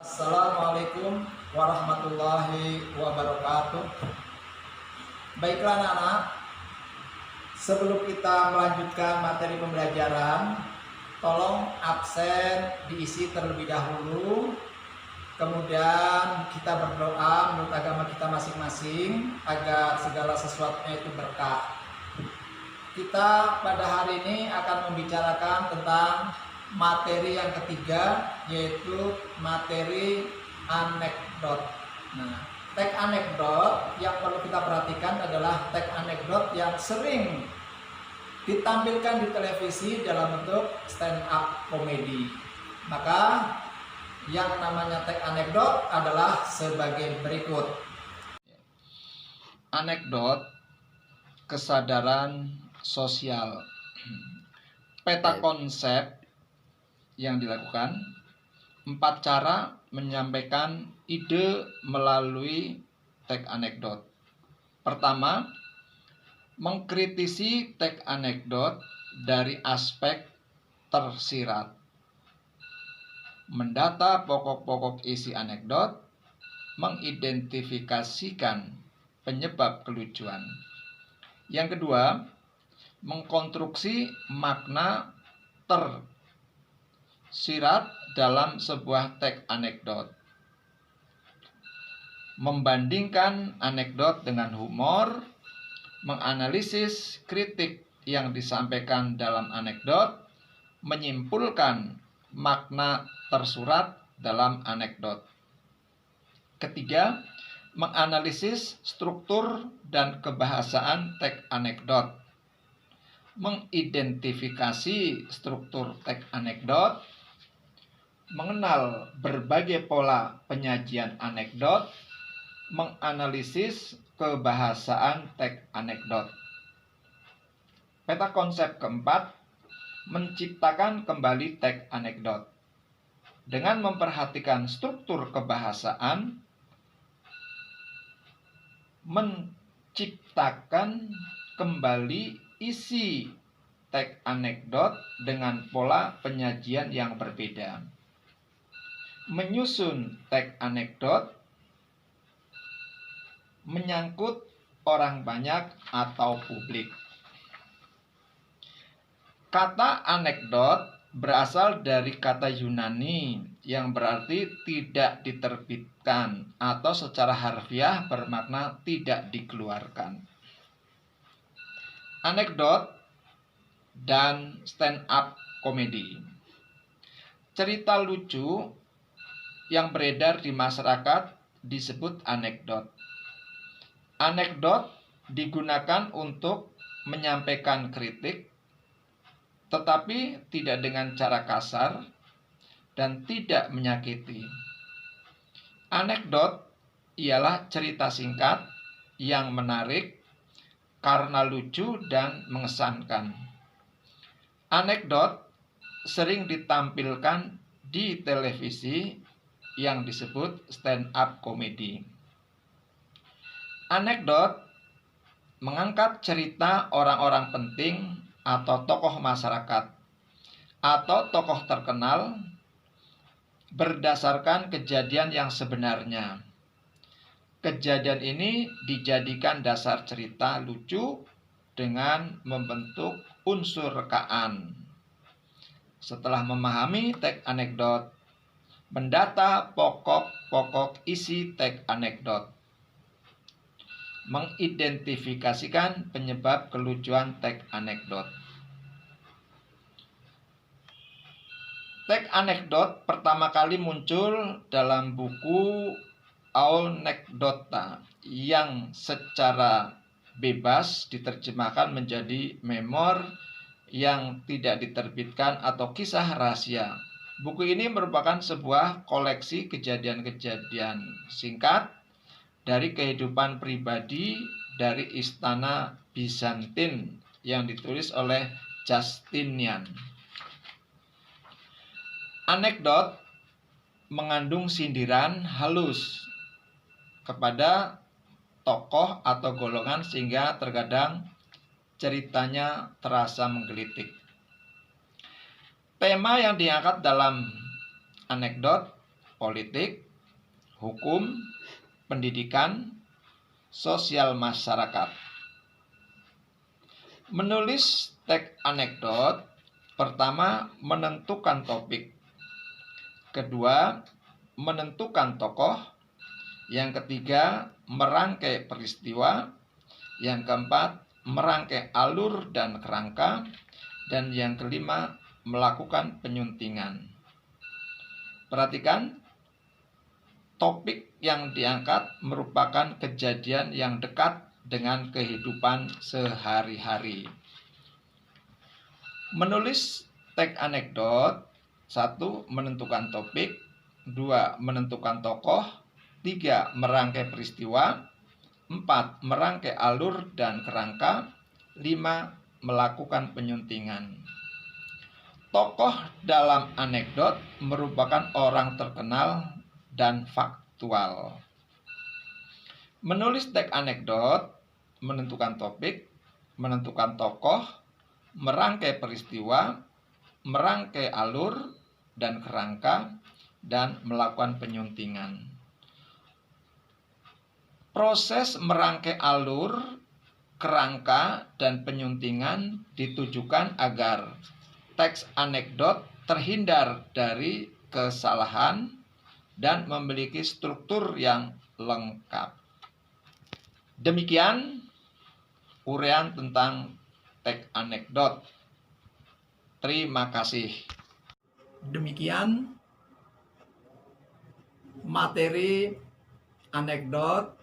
Assalamualaikum warahmatullahi wabarakatuh. Baiklah anak-anak, sebelum kita melanjutkan materi pembelajaran, tolong absen diisi terlebih dahulu. Kemudian kita berdoa menurut agama kita masing-masing agar segala sesuatunya itu berkah. Kita pada hari ini akan membicarakan tentang materi yang ketiga, yaitu materi anekdot. Nah, teks anekdot yang perlu kita perhatikan adalah teks anekdot yang sering ditampilkan di televisi dalam bentuk stand up komedi. Maka yang namanya teks anekdot adalah sebagai berikut. Anekdot, kesadaran sosial. Peta konsep yang dilakukan, 4 cara menyampaikan ide melalui teks anekdot. Pertama, mengkritisi teks anekdot dari aspek tersirat. Mendata pokok-pokok isi anekdot, mengidentifikasikan penyebab kelucuan. Yang kedua, mengkonstruksi makna tersirat dalam sebuah teks anekdot. Membandingkan anekdot dengan humor, menganalisis kritik yang disampaikan dalam anekdot, menyimpulkan makna tersurat dalam anekdot. Ketiga, menganalisis struktur dan kebahasaan teks anekdot. Mengidentifikasi struktur teks anekdot, mengenal berbagai pola penyajian anekdot, menganalisis kebahasaan teks anekdot. Peta konsep keempat, menciptakan kembali teks anekdot. Dengan memperhatikan struktur kebahasaan, menciptakan kembali isi teks anekdot dengan pola penyajian yang berbeda. Menyusun teks anekdot menyangkut orang banyak atau publik. Kata anekdot berasal dari kata Yunani yang berarti tidak diterbitkan atau secara harfiah bermakna tidak dikeluarkan. Anekdot dan stand up komedi. Cerita lucu yang beredar di masyarakat disebut anekdot. Anekdot digunakan untuk menyampaikan kritik, tetapi tidak dengan cara kasar dan tidak menyakiti. Anekdot ialah cerita singkat yang menarik karena lucu dan mengesankan. Anekdot sering ditampilkan di televisi yang disebut stand up komedi. Anekdot mengangkat cerita orang-orang penting atau tokoh masyarakat atau tokoh terkenal berdasarkan kejadian yang sebenarnya. Kejadian ini dijadikan dasar cerita lucu dengan membentuk unsur rekaan. Setelah memahami teks anekdot, mendata pokok-pokok isi teks anekdot. Mengidentifikasikan penyebab kelucuan teks anekdot. Teks anekdot pertama kali muncul dalam buku Anekdota yang secara bebas diterjemahkan menjadi memor yang tidak diterbitkan atau kisah rahasia. Buku ini merupakan sebuah koleksi kejadian-kejadian singkat dari kehidupan pribadi dari istana Bizantin yang ditulis oleh Justinian. Anekdot mengandung sindiran halus kepada tokoh atau golongan sehingga terkadang ceritanya terasa menggelitik. Tema yang diangkat dalam anekdot politik, hukum, pendidikan, sosial masyarakat. Menulis teks anekdot, pertama menentukan topik, kedua menentukan tokoh, yang ketiga merangkai peristiwa, yang keempat merangkai alur dan kerangka, dan yang kelima melakukan penyuntingan. Perhatikan, topik yang diangkat merupakan kejadian yang dekat dengan kehidupan sehari-hari. Menulis teks anekdot, 1. Menentukan topik, 2. Menentukan tokoh, 3. Merangkai peristiwa, 4. Merangkai alur dan kerangka, 5. Melakukan penyuntingan. Tokoh dalam anekdot merupakan orang terkenal dan faktual. Menulis teks anekdot, menentukan topik, menentukan tokoh, merangkai peristiwa, merangkai alur dan kerangka, dan melakukan penyuntingan. Proses merangkai alur, kerangka, dan penyuntingan ditujukan agar teks anekdot terhindar dari kesalahan dan memiliki struktur yang lengkap. Demikian uraian tentang teks anekdot. Terima kasih. Demikian materi anekdot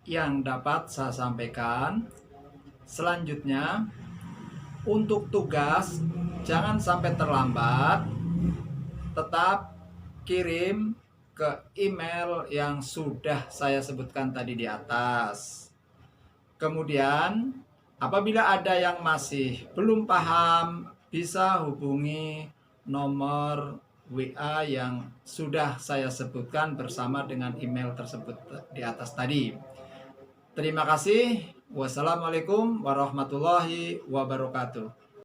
yang dapat saya sampaikan. Selanjutnya, untuk tugas jangan sampai terlambat, tetap kirim ke email yang sudah saya sebutkan tadi di atas. Kemudian, apabila ada yang masih belum paham, bisa hubungi nomor WA yang sudah saya sebutkan bersama dengan email tersebut di atas tadi. Terima kasih. Wassalamualaikum warahmatullahi wabarakatuh.